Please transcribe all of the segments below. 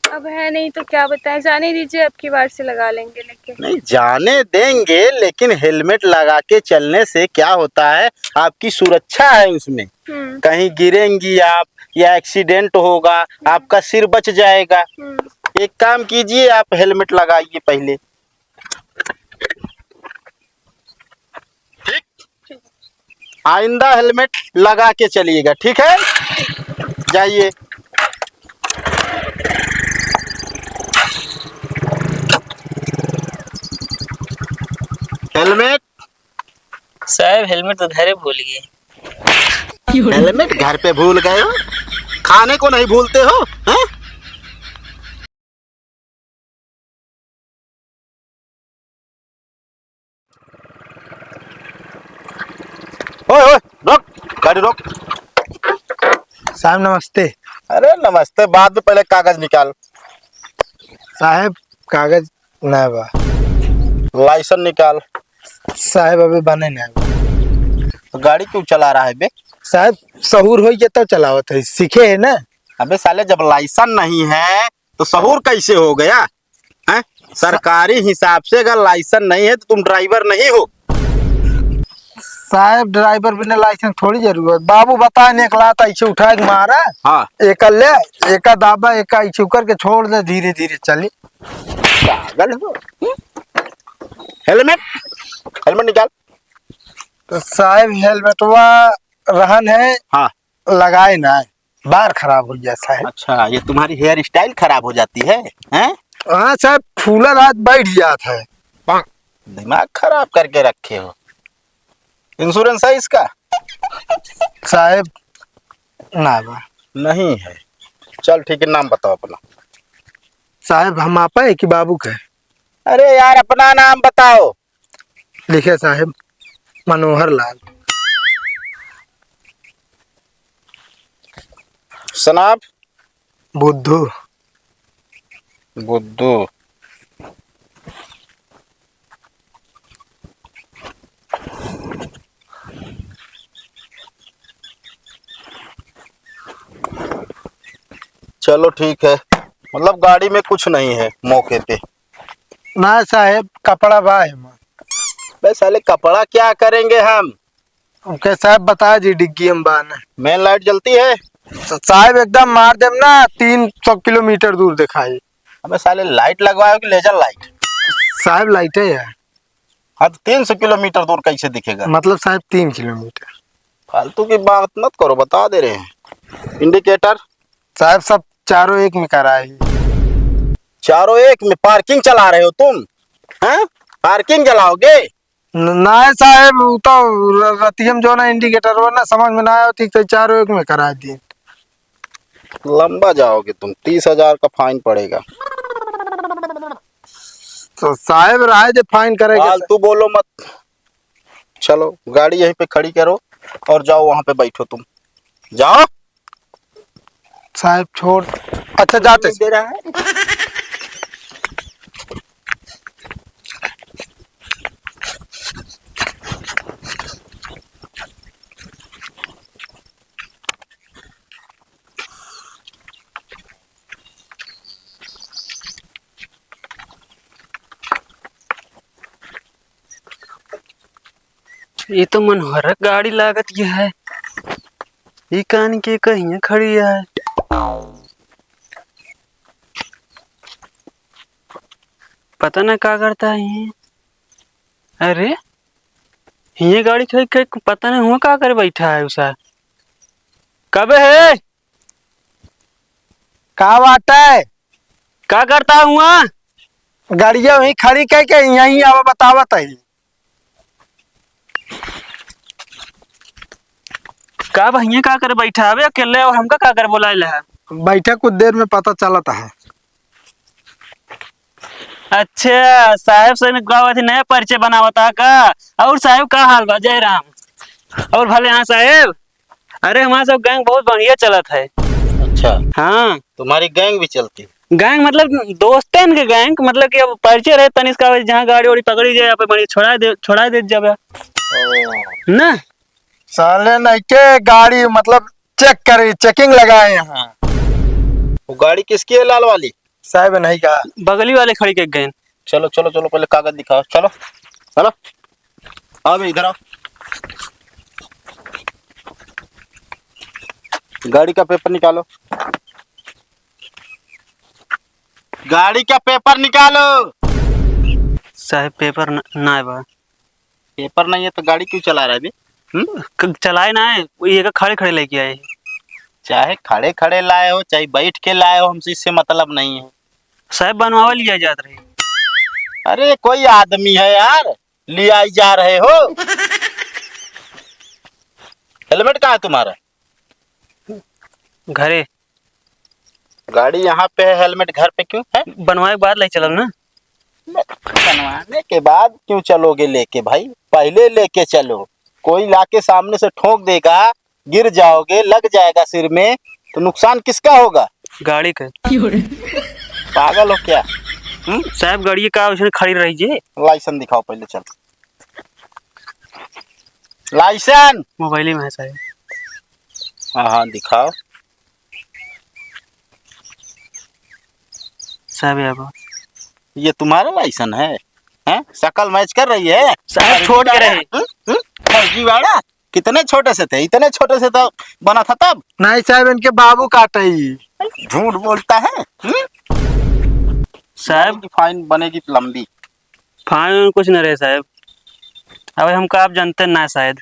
अब है नहीं तो क्या बताएं, जाने दीजिए, अब की बार से लगा लेंगे। लेकिन नहीं जाने देंगे, लेकिन हेलमेट लगा के चलने से क्या होता है, आपकी सुरक्षा है उसमें। कहीं गिरेंगी आप या एक्सीडेंट होगा, आपका सिर बच जाएगा। एक काम कीजिए, आप हेलमेट लगाइए पहले। ठीक, आइंदा हेलमेट लगा के चलिएगा, ठीक है? जाइए। हेलमेट। साहब हेलमेट तो घर भूल गए। हेलमेट घर पे भूल गए हो? खाने को नहीं भूलते हो हैं? ओए ओए, रोक, गाड़ी रोक। साहब नमस्ते। अरे नमस्ते बाद में, पहले कागज निकाल। साहब कागज ना बा। लाइसेंस निकाल। साहब अभी बने ना बा। तो गाड़ी क्यों चला रहा है बे? साहब सहूर हो तब चलावत है, सीखे है ना। अबे साले, जब लाइसेंस नहीं है तो सहूर कैसे हो गया हैं? सरकारी हिसाब से अगर लाइसेंस नहीं है तो तुम ड्राइवर नहीं हो। साहब ड्राइवर बिना लाइसेंस थोड़ी जरूरत। बाबू बताए ने एकलाता ऐसे उठा के मारा। हाँ, एक ले, एक दाबा, एक ऐसे करके छोड़ दे, धीरे धीरे चली। पागल हो। हेलमेट, हेलमेट निकाल। तो साहब हेलमेटवा रहन है। हाँ, लगाए ना, बार खराब हो गया साहब। अच्छा, ये तुम्हारी हेयर स्टाइल खराब हो जाती है हैं? हाँ साहब, फूला रात बैठ जाता है। दिमाग खराब करके रखे हो। इंश्योरेंस है इसका? साहब ना बा। नहीं है। चल ठीक है, नाम बताओ अपना। साहब हम आपा है कि बाबू का है? अरे यार, अपना नाम बताओ। लिखे साहब मनोहर लाल। सनाब? बुद्धू। बुद्धू। चलो ठीक है, मतलब गाड़ी में कुछ नहीं है मौके पे? ना साहब कपड़ा बा है। बे साले, कपड़ा क्या करेंगे हम? ओके साहब बता जी, डिग्गी हम बान। मेन लाइट जलती है? साहब एकदम मार देम ना, 300 किलोमीटर दूर दिखाई। अबे साले, लाइट लगवाओ कि लेजर लाइट? साहब लाइट है यार। हाँ, तो 300 किलोमीटर दूर कैसे दिखेगा? मतलब साहब 3 किलोमीटर। फालतू की बात मत करो, बता दे रहे हैं। इंडिकेटर? साहब सब चारों एक में कराए। चारों एक में? पार्किंग चला रहे हो तुम हैं? पार्किंग जलाओगे? ना साहब वो तो रतियम जो ना इंडिकेटर वो ना समझ में ना आया, ठीक तो चारों एक में करा दिए। लंबा जाओगे तुम, 30,000 का फाइन पड़ेगा। तो साहब राय जे फाइन करेगा। फालतू बोलो मत। चलो गाड़ी यहीं पे खड़ी करो और जाओ, वहां पे बैठो तुम। जाओ। साहब छोड़। अच्छा जाते दे रहा है। ये तो मनोहर गाड़ी लागत ये है। ये कहानी के कहीं खड़ी है। पता ना क्या करता है ये। अरे ये गाड़ी खड़ी खड़ी पता नहीं हुआ क्या कर बैठा है उसा। कब है? का बात है? क्या करता हुआ? गाड़िया वहीं खड़ी कह के यहीं आवा बतावत है। का भैया क्या कर बैठा है? अकेले और हमका क्या कर बोला है? बैठे कुछ देर में पता चलता है। अच्छा, साहब से नया परिचय बनावता का। और साहब का हाल बा? जय राम। और भले हाँ साहब। अरे हमारा सब गैंग बहुत बढ़िया चलत है। अच्छा, हाँ, तुम्हारी गैंग भी चलती? गैंग मतलब दोस्तन के गैंग, मतलब कि अब परिचय रहे तनिष का, जहाँ गाड़ी वाड़ी पकड़ी जाए पे बढ़िया छोड़ा दे जब ना। साले नहीं के गाड़ी मतलब चेक करे, चेकिंग लगाए यहाँ। वो गाड़ी किसकी है, लाल वाली? साहब नहीं कहा। बगली वाले खड़ी के गए। चलो चलो चलो, पहले कागज दिखाओ, चलो चलो, आओ भाई इधर आओ। गाड़ी का पेपर निकालो, गाड़ी का पेपर निकालो। साहब पेपर ना है बा। पेपर नहीं है तो गाड़ी क्यों चला रहा है अभी? चलाए ना है, ये का खड़े खड़े लेके आए। चाहे खड़े खड़े लाए हो चाहे बैठ के लाए हो, हमसे इससे मतलब नहीं है। साहब बनवावा लिया जात रही। अरे कोई आदमी है यार, ले आई जा रहे हो। हेलमेट कहाँ है तुम्हारा? घरे गाड़ी यहाँ पे है, हेलमेट घर पे क्यों है? बनवाए के बाद ले चलब ना। बनवाने के बाद क्यों चलोगे लेके भाई? पहले लेके चलो, कोई लाके सामने से ठोक देगा, गिर जाओगे, लग जाएगा सिर में, तो नुकसान किसका होगा? गाड़ी का। पागल हो क्या? साहब गाड़ी का उसने खड़ी रही जी। लाइसेंस दिखाओ पहले, चल लाइसेंस। मोबाइल में है साहब। हाँ हाँ दिखाओ। साहब यहाँ ये तुम्हारा लाइसेंस है? हैं? शकल मैच कर रही है? साहब छोड़ के रहे। फर्जी वाला। कितने छोटे से थे? इतने छोटे से तो बना था तब। नहीं साहब, इनके बाबू काटे ही। झूठ बोलता है। साहब की फाइन बनेगी लंबी। फाइन कुछ न रहे साहब, अब हमको आप जानते ना शायद।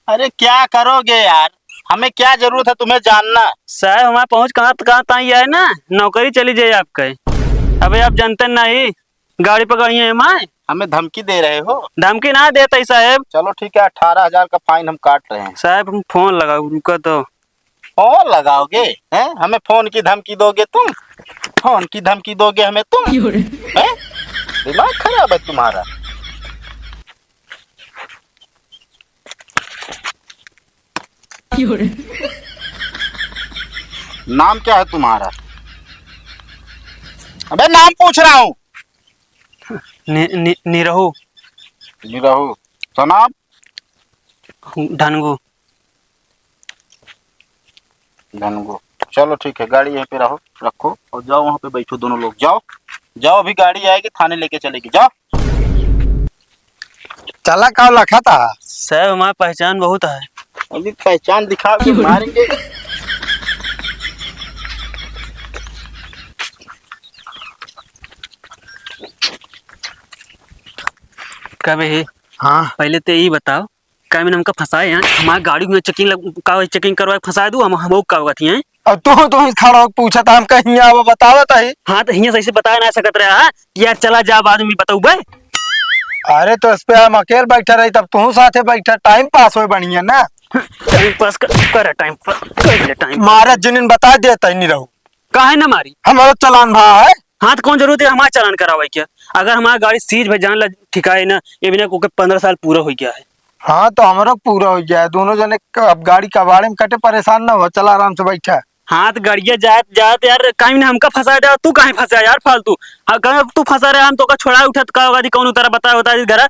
अरे क्या करोगे यार, हमें क्या जरूरत है तुम्हें जानना? साहब हमारा पहुंच कहाँ तक है ना, नौकरी चली जाए आपका। अबे आप जानते नहीं, गाड़ी पकड़ी है मैं। हमें धमकी दे रहे हो? धमकी ना देता ही साहब। चलो ठीक है, 18,000 का फाइन हम काट रहे हैं। साहब हम फोन लगाओ रुका तो। फोन लगाओगे? हैं? हमें फोन की धमकी दोगे तुम? फोन की धमकी दोगे हमें तुम? हैं? दिमाग खराब है तुम्हारा। नाम क्या है तुम्हारा? अबे नाम पूछ रहा हूँ। निरहू। निरहू। सनाब? धनगू। धनगू। चलो ठीक है, गाड़ी यहीं पे रखो और जाओ, वहाँ पे बैठो दोनों लोग। जाओ जाओ, अभी गाड़ी आएगी, थाने लेके चलेगी, जाओ। चला का लखा था। साहब हमारी पहचान बहुत है। अभी पहचान दिखा के मारेंगे। कबे है? हाँ पहले तो यही बताओ, क्या मैंने हमका फंसाए हैं? हमारी गाड़ी में चेकिंग करवा के फंसा दूँ हम का हैं? अब तू खड़ा होके पूछा था, हम कहीं आवा बतावत है। हाँ तो हियाँ सही से बताया ना सकत रहा यार, चला जा बाद में बताऊ बे। अरे तो इस पे हम अकेले बैठा रही, तब तू साथे बैठा, टाइम पास हो बढ़िया ना। टाइम पास कर टाइम कर ले टाइम। मारे जिन बता देता ही नहीं रहू। काहे ना मारी? हमारा चलान भा है। हाँ तो कौन जरूरत है हमारा चालान करावे क्या? अगर हमारा गाड़ी सीज भाई जान ला ठिकाए ना, ये बिना को 15 साल पूरा हो गया है। हाँ तो हमारा पूरा हो गया है, दोनों जने अब गाड़ी कबाड़े में कटे, परेशान ना हो, चला आराम से बैठा। हाँ तो गाड़िया जात यार, कहीं ने हमका फंसा दे, तू कहीं फंसा यार फालतू। हाँ कहीं तू फंसा रहे, हम तो का छोड़ा उठत का होगा कौन उतारा बता घर।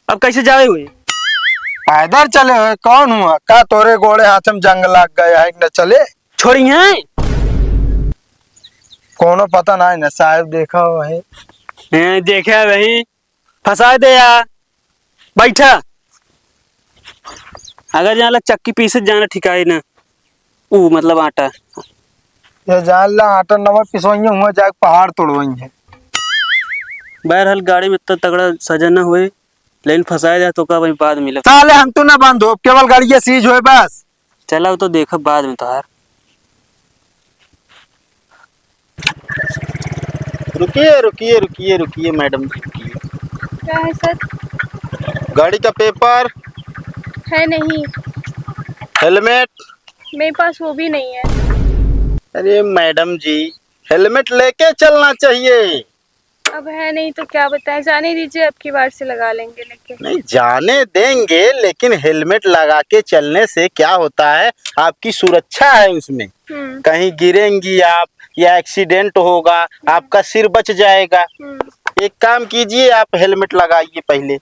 अब कैसे जावे हुए? पैदल चले हुए कौन हुआ का? तोरे गोड़े हाथ में जंग लग गया है न चले? छोड़ी है कोनो पता नहीं ना साहब, देखा है। देखा वही फंसा दे यार, बैठा। अगर जान ला चक्की पीसे जाना ठिकाए ना, ऊ मतलब आटा। ये जान ला आटा नमक पिसवाई हुआ, जाके पहाड़ तोड़वाई है। बहरहाल गाड़ी में इतना तगड़ा सजा न हुए, लेकिन फंसाया जाए तो का वही बाद मिले। साले हम तो ना बंद हो, केवल गाड़ी सीज हुए बस। चला तो देखो बाद में तो यार। रुकिए रुकिए रुकिए रुकिए मैडम जी, रुकिए। क्या है सर? गाड़ी का पेपर? है नहीं। हेलमेट? मेरे पास वो भी नहीं है। अरे मैडम जी, हेलमेट लेके चलना चाहिए। अब है नहीं तो क्या बताएं, जाने दीजिए, अब की बार से लगा लेंगे लेके। नहीं जाने देंगे, लेकिन हेलमेट लगा के चलने से क्या होता है, आपकी सुरक्षा है उसमें। कहीं गिरेंगी आप या एक्सीडेंट होगा, आपका सिर बच जाएगा। एक काम कीजिए, आप हेलमेट लगाइए पहले।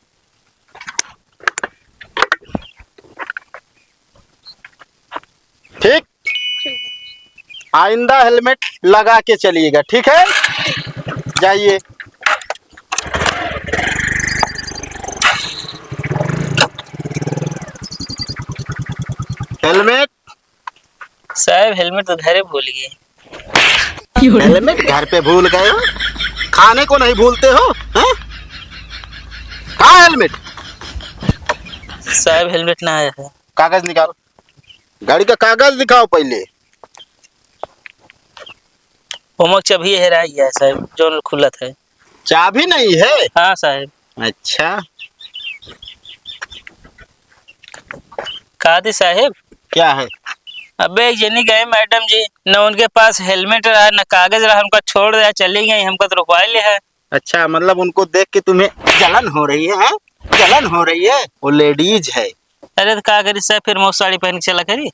ठीक। आइंदा हेलमेट लगा के चलिएगा, ठीक है? जाइए। हेलमेट। साहब हेलमेट तो घरे भूल गए। हेलमेट घर पे भूल गए हो? खाने को नहीं भूलते हो? हैं? कहाँ हेलमेट? साहब हेलमेट ना आया है। कागज निकालो, गाड़ी का कागज दिखाओ पहले। होमवर्क चाबी हेरा गया है साहब, जो खुला था। चाबी नहीं है? हाँ साहब। अच्छा, कहा थी साहब? क्या है? अबे जनी गए मैडम जी, न उनके पास हेलमेट रहा न कागज रहा, हमका छोड़ दिया, चली गई, हमका तो रुकवा लिया है। अच्छा, मतलब उनको देख के तुम्हें जलन हो रही है? जलन हो रही है? वो लेडीज है। अरे तो क्या करी साहब, फिर मैं साड़ी पहन के चला करी।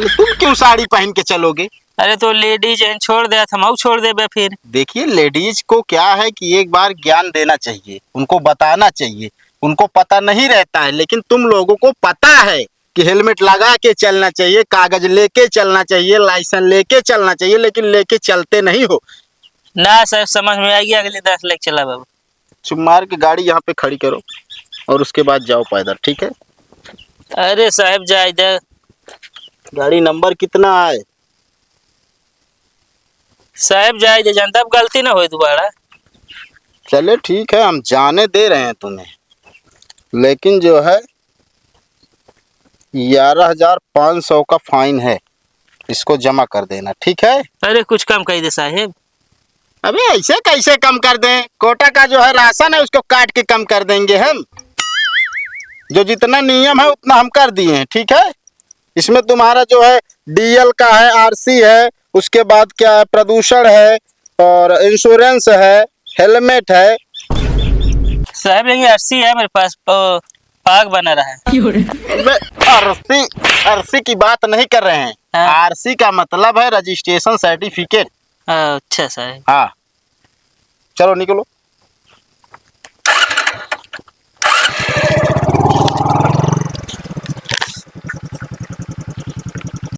तुम क्यों साड़ी पहन के चलोगे? अरे तो लेडीज छोड़ दिया था, मैं छोड़ दे बे फिर। देखिए, लेडीज को क्या है कि एक बार ज्ञान देना चाहिए, उनको बताना चाहिए। उनको पता नहीं रहता है, लेकिन तुम लोगों को पता है कि हेलमेट लगा के चलना चाहिए, कागज लेके चलना चाहिए, लाइसेंस लेके चलना चाहिए, लेकिन लेके चलते नहीं हो। ना सर, समझ में आ गया, अगले 10 लेके चला बाबू। चुप मार के गाड़ी यहाँ पे खड़ी करो और उसके बाद जाओ पैदल, ठीक है? अरे साहब जा इधर। गाड़ी नंबर कितना है? साहब जा इधर, जानता अब गलती ना हो दोबारा। चले ठीक है, हम जाने दे रहे हैं तुम्हें, लेकिन जो है 11,500 का फाइन है, इसको जमा कर देना, ठीक है? अरे कुछ कम कर दे साहब। अबे ऐसे कैसे कम कर दें? कोटा का जो है राशन है उसको काट के कम कर देंगे हम। जो जितना नियम है उतना हम कर दिए हैं, ठीक है? इसमें तुम्हारा जो है डीएल का है, आरसी है, उसके बाद क्या है, प्रदूषण है और इंश्योरेंस है, हेलमेट है। साहब लेकिन आरसी है मेरे पास, पाग बना रहा है। आरसी आरसी की बात नहीं कर रहे हैं। हाँ। आरसी का मतलब है रजिस्ट्रेशन सर्टिफिकेट। अच्छा साहब। हाँ, चलो निकलो।